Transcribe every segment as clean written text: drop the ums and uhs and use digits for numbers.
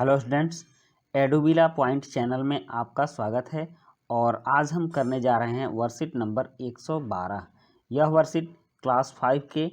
Hello students, एडुबिला point channel में आपका स्वागत है। और आज हम करने जा रहे हैं वर्कशीट नंबर 112। यह वर्कशीट क्लास 5 के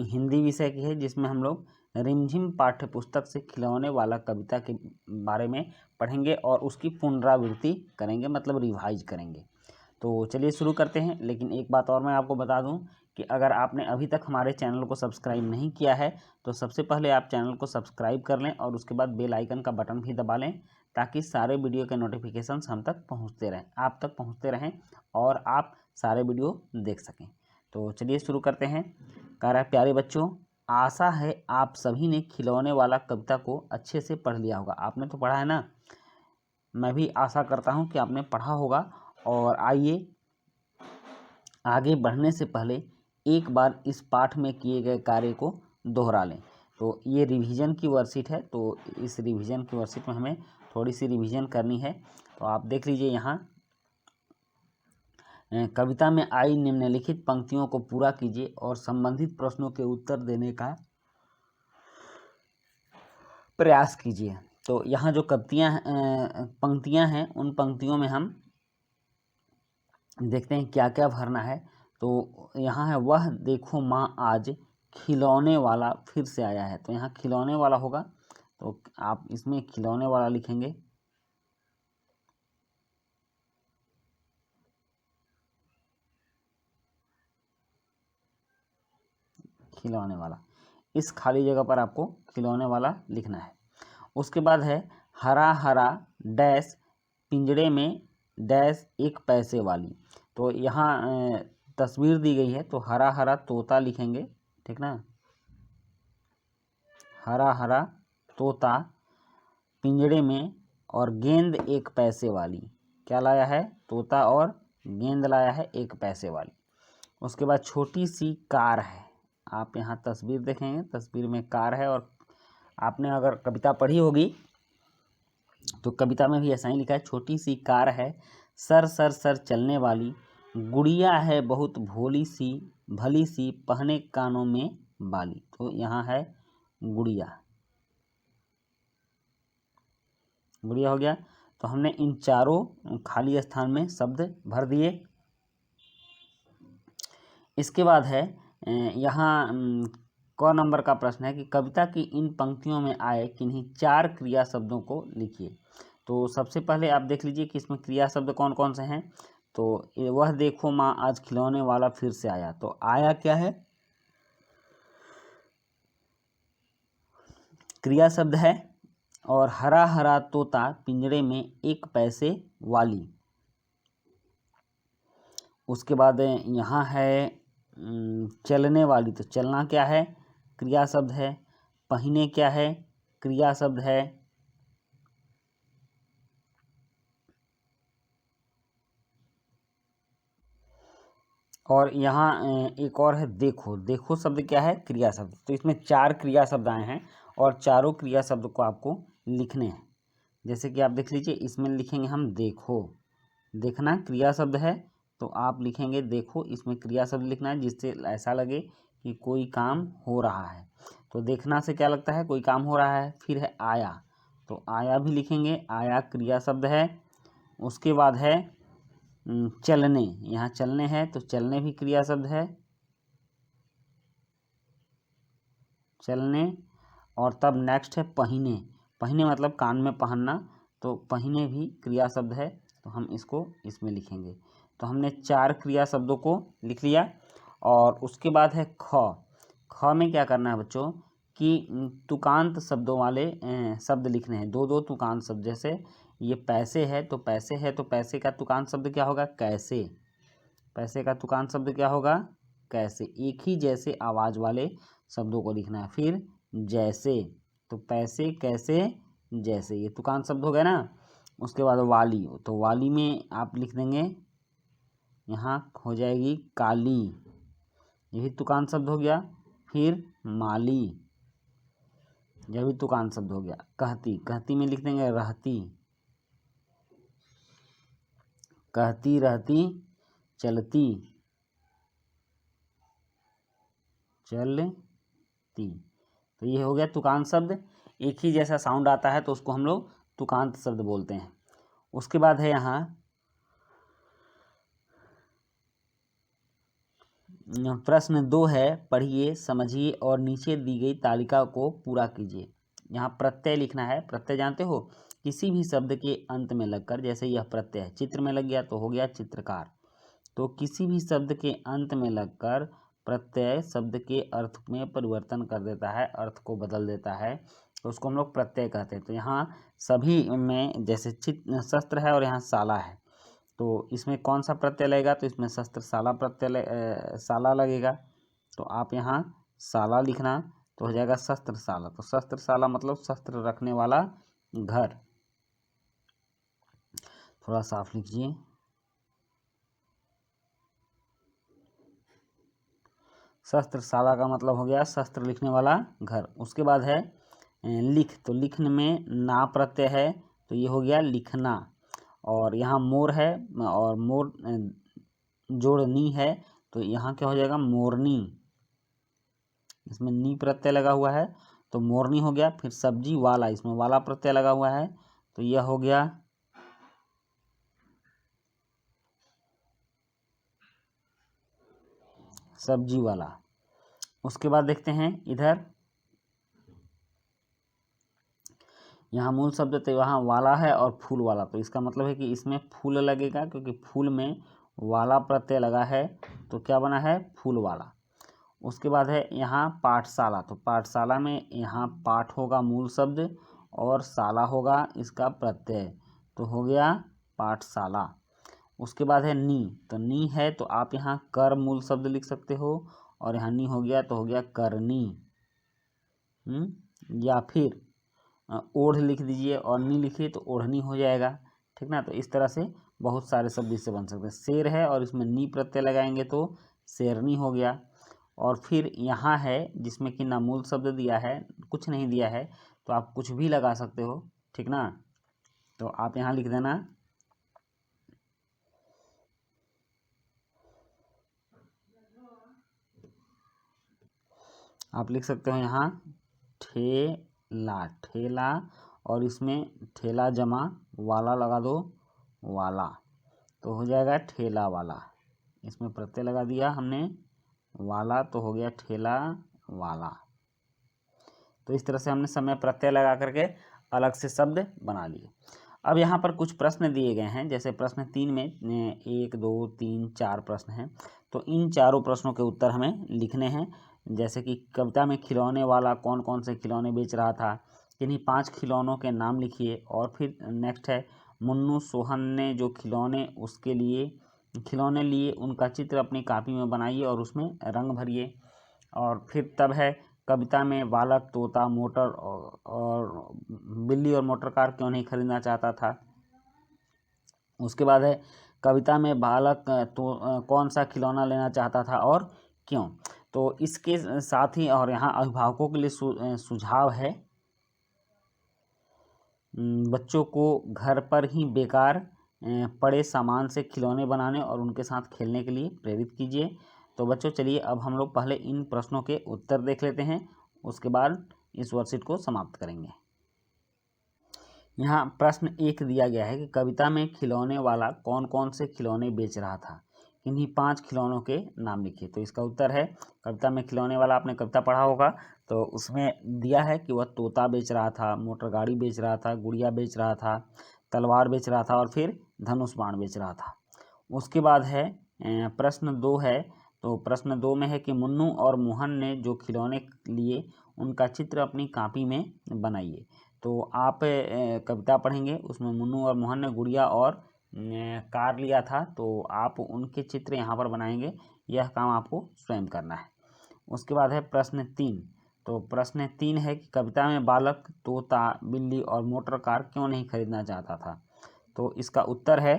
हिंदी विषय की है, जिसमें हम लोग रिमझिम पाठ्य पुस्तक से खिलौने वाला कविता के बारे में पढ़ेंगे और उसकी पुनरावृत्ति करेंगे, मतलब रिवाइज करेंगे। तो चलिए शुरू करते हैं। लेकिन एक बात और मैं आपको बता दूं कि अगर आपने अभी तक हमारे चैनल को सब्सक्राइब नहीं किया है तो सबसे पहले आप चैनल को सब्सक्राइब कर लें और उसके बाद बेल आइकन का बटन भी दबा लें, ताकि सारे वीडियो के नोटिफिकेशंस हम तक पहुंचते रहें, आप तक पहुंचते रहें और आप सारे वीडियो देख सकें। तो चलिए शुरू करते हैं। कह रहा है, प्यारे बच्चों, आशा है आप सभी ने खिलौने वाला कविता को अच्छे से पढ़ लिया होगा। आपने तो पढ़ा है ना, मैं भी आशा करता हूँ कि आपने पढ़ा होगा। और आइए आगे बढ़ने से पहले एक बार इस पाठ में किए गए कार्य को दोहरा लें। तो ये रिवीजन की वर्कशीट है, तो इस रिवीजन की वर्कशीट में हमें थोड़ी सी रिवीजन करनी है। तो आप देख लीजिए, यहाँ कविता में आई निम्नलिखित पंक्तियों को पूरा कीजिए और संबंधित प्रश्नों के उत्तर देने का प्रयास कीजिए। तो यहाँ जो पंक्तियाँ हैं, उन पंक्तियों में हम देखते हैं क्या क्या भरना है। तो यहाँ है, वह देखो माँ आज खिलौने वाला फिर से आया है। तो यहाँ खिलौने वाला होगा, तो आप इसमें खिलौने वाला लिखेंगे। खिलौने वाला, इस खाली जगह पर आपको खिलौने वाला लिखना है। उसके बाद है, हरा हरा डैश पिंजड़े में डैश एक पैसे वाली। तो यहाँ तस्वीर दी गई है, तो हरा हरा तोता लिखेंगे, ठीक ना। हरा हरा तोता पिंजड़े में और गेंद एक पैसे वाली। क्या लाया है? तोता और गेंद लाया है एक पैसे वाली। उसके बाद छोटी सी कार है। आप यहाँ तस्वीर देखेंगे, तस्वीर में कार है। और आपने अगर कविता पढ़ी होगी तो कविता में भी ऐसा ही लिखा है, छोटी सी कार है सर सर सर चलने वाली, गुड़िया है बहुत भोली सी भली सी, पहने कानों में बाली। तो यहाँ है गुड़िया, गुड़िया हो गया। तो हमने इन चारों खाली स्थान में शब्द भर दिए। इसके बाद है, यहाँ क नंबर का प्रश्न है कि कविता की इन पंक्तियों में आए किन्हीं चार क्रिया शब्दों को लिखिए। तो सबसे पहले आप देख लीजिए कि इसमें क्रिया शब्द कौन कौन से हैं। तो वह देखो माँ आज खिलौने वाला फिर से आया, तो आया क्या है? क्रिया शब्द है। और हरा हरा तोता पिंजड़े में एक पैसे वाली। उसके बाद यहाँ है चलने वाली। तो चलना क्या है? क्रिया शब्द है। पहने क्या है? क्रिया शब्द है। और यहाँ एक और है, देखो। देखो शब्द क्या है? क्रिया शब्द। तो इसमें चार क्रिया शब्द आए हैं और चारों क्रिया शब्द को आपको लिखने हैं। जैसे कि आप देख लीजिए, इसमें लिखेंगे हम देखो। देखना क्रिया शब्द है, तो आप लिखेंगे देखो। इसमें क्रिया शब्द लिखना है जिससे ऐसा लगे कि कोई काम हो रहा है। तो देखना से क्या लगता है? कोई काम हो रहा है। फिर है आया, तो आया भी लिखेंगे, आया क्रिया शब्द है। उसके बाद है चलने। यहाँ चलने है, तो चलने भी क्रिया शब्द है, चलने। और तब नेक्स्ट है पहने। पहने मतलब कान में पहनना, तो पहने भी क्रिया शब्द है, तो हम इसको इसमें लिखेंगे। तो हमने चार क्रिया शब्दों को लिख लिया। और उसके बाद है ख। ख में क्या करना है बच्चों कि तुकांत शब्दों वाले शब्द लिखने हैं। दो दो तुकांत शब्द। जैसे ये पैसे है, तो पैसे है, तो पैसे का तुकांत शब्द क्या होगा? कैसे। पैसे का तुकांत शब्द क्या होगा? कैसे। एक ही जैसे आवाज वाले शब्दों को लिखना है। फिर जैसे, तो पैसे कैसे जैसे, ये तुकांत शब्द हो गया ना। उसके बाद वाली, तो वाली में आप लिख देंगे, यहाँ हो जाएगी काली, यही तुकांत शब्द हो गया। फिर माली, यह भी तुकांत शब्द हो गया। कहती, कहती में लिख देंगे रहती, कहती रहती चलती, चलती। तो ये हो गया तुकांत शब्द। एक ही जैसा साउंड आता है तो उसको हम लोग तुकांत शब्द बोलते हैं। उसके बाद है यहाँ प्रश्न 2 है, पढ़िए, समझिए और नीचे दी गई तालिका को पूरा कीजिए। यहाँ प्रत्यय लिखना है। प्रत्यय जानते हो, किसी भी शब्द के अंत में लगकर, जैसे यह प्रत्यय है, चित्र में लग गया तो हो गया चित्रकार। तो किसी भी शब्द के अंत में लगकर प्रत्यय शब्द के अर्थ में परिवर्तन कर देता है, अर्थ को बदल देता है, तो उसको हम लोग प्रत्यय कहते हैं। तो यहाँ सभी में जैसे शस्त्र है और यहाँ शाला है, तो इसमें कौन सा प्रत्यय लगेगा, तो इसमें शस्त्र शाला प्रत्यय शाला लगेगा। तो आप यहाँ शाला लिखना तो हो जाएगा शस्त्र शाला। तो शस्त्र शाला मतलब शस्त्र रखने वाला घर। थोड़ा साफ लिखिए। शस्त्र शाला का मतलब हो गया शस्त्र लिखने वाला घर। उसके बाद है लिख, तो लिखने में ना प्रत्यय है तो ये हो गया लिखना। और यहाँ मोर है और मोर जोड़ नी है तो यहाँ क्या हो जाएगा मोरनी। इसमें नी प्रत्यय लगा हुआ है तो मोरनी हो गया। फिर सब्जी वाला, इसमें वाला प्रत्यय लगा हुआ है तो यह हो गया सब्जी वाला। उसके बाद देखते हैं इधर, यहाँ मूल शब्द तो वहाँ वाला है और फूल वाला, तो इसका मतलब है कि इसमें फूल लगेगा, क्योंकि फूल में वाला प्रत्यय लगा है तो क्या बना है फूल वाला। उसके बाद है यहाँ पाठशाला, तो पाठशाला में यहाँ पाठ होगा मूल शब्द और शाला होगा इसका प्रत्यय, तो हो गया पाठशाला। उसके बाद है नी, तो नी है तो आप यहाँ कर मूल शब्द लिख सकते हो और यहाँ नी हो गया तो हो गया करनी। या फिर ओढ़ लिख दीजिए और नी लिखिए तो ओढ़नी हो जाएगा, ठीक ना। तो इस तरह से बहुत सारे शब्द इससे बन सकते हैं। शेर है और इसमें नी प्रत्यय लगाएंगे तो शेरनी हो गया। और फिर यहाँ है जिसमें कि ना मूल शब्द दिया है, कुछ नहीं दिया है, तो आप कुछ भी लगा सकते हो, ठीक ना। तो आप यहाँ लिख देना आप लिख सकते हो यहाँ ठेला, ठेला, और इसमें ठेला जमा वाला लगा दो वाला, तो हो जाएगा ठेला वाला। इसमें प्रत्यय लगा दिया हमने वाला तो हो गया ठेला वाला। तो इस तरह से हमने समय प्रत्यय लगा करके अलग से शब्द बना लिए। अब यहाँ पर कुछ प्रश्न दिए गए हैं, जैसे प्रश्न 3 में 1 2 3 4 प्रश्न हैं, तो इन चारों प्रश्नों के उत्तर हमें लिखने हैं। जैसे कि कविता में खिलौने वाला कौन कौन से खिलौने बेच रहा था, किन्हीं 5 खिलौनों के नाम लिखिए। और फिर नेक्स्ट है मुन्नू सोहन ने जो खिलौने लिए उनका चित्र अपनी कापी में बनाइए और उसमें रंग भरिए। और फिर तब है कविता में बालक तोता मोटर और बिल्ली और मोटर कार क्यों नहीं खरीदना चाहता था। उसके बाद है कविता में बालक तो कौन सा खिलौना लेना चाहता था और क्यों। तो इसके साथ ही और यहाँ अभिभावकों के लिए सुझाव है, बच्चों को घर पर ही बेकार पड़े सामान से खिलौने बनाने और उनके साथ खेलने के लिए प्रेरित कीजिए। तो बच्चों चलिए अब हम लोग पहले इन प्रश्नों के उत्तर देख लेते हैं, उसके बाद इस वर्कशीट को समाप्त करेंगे। यहाँ प्रश्न 1 दिया गया है कि कविता में खिलौने वाला कौन कौन से खिलौने बेच रहा था, इन्हीं 5 खिलौनों के नाम लिखिए। तो इसका उत्तर है कविता में खिलौने वाला, आपने कविता पढ़ा होगा तो उसमें दिया है कि वह तोता बेच रहा था, मोटर गाड़ी बेच रहा था, गुड़िया बेच रहा था, तलवार बेच रहा था और फिर धनुष बाण बेच रहा था। उसके बाद है प्रश्न 2 है, तो प्रश्न 2 में है कि मुन्नू और मोहन ने जो खिलौने लिए उनका चित्र अपनी कापी में बनाइए। तो आप कविता पढ़ेंगे, उसमें मुन्नू और मोहन ने गुड़िया और कार लिया था, तो आप उनके चित्र यहाँ पर बनाएंगे, यह काम आपको स्वयं करना है। उसके बाद है प्रश्न 3, तो प्रश्न 3 है कि कविता में बालक तोता बिल्ली और मोटर कार क्यों नहीं खरीदना चाहता था। तो इसका उत्तर है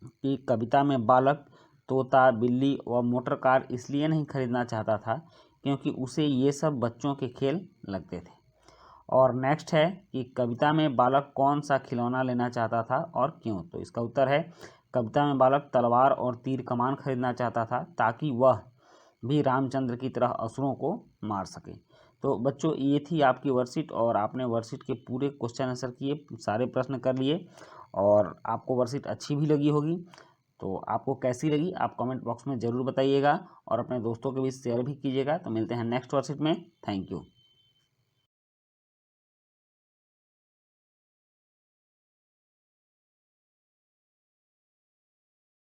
कि कविता में बालक तोता बिल्ली और मोटर कार इसलिए नहीं खरीदना चाहता था क्योंकि उसे ये सब बच्चों के खेल लगते थे। और नेक्स्ट है कि कविता में बालक कौन सा खिलौना लेना चाहता था और क्यों। तो इसका उत्तर है कविता में बालक तलवार और तीर कमान खरीदना चाहता था ताकि वह भी रामचंद्र की तरह असुरों को मार सके। तो बच्चों ये थी आपकी वर्कशीट और आपने वर्कशीट के पूरे क्वेश्चन आंसर किए, सारे प्रश्न कर लिए और आपको वर्कशीट अच्छी भी लगी होगी। तो आपको कैसी लगी आप कमेंट बॉक्स में ज़रूर बताइएगा और अपने दोस्तों के बीच शेयर भी कीजिएगा। तो मिलते हैं नेक्स्ट वर्कशीट में। Thank you.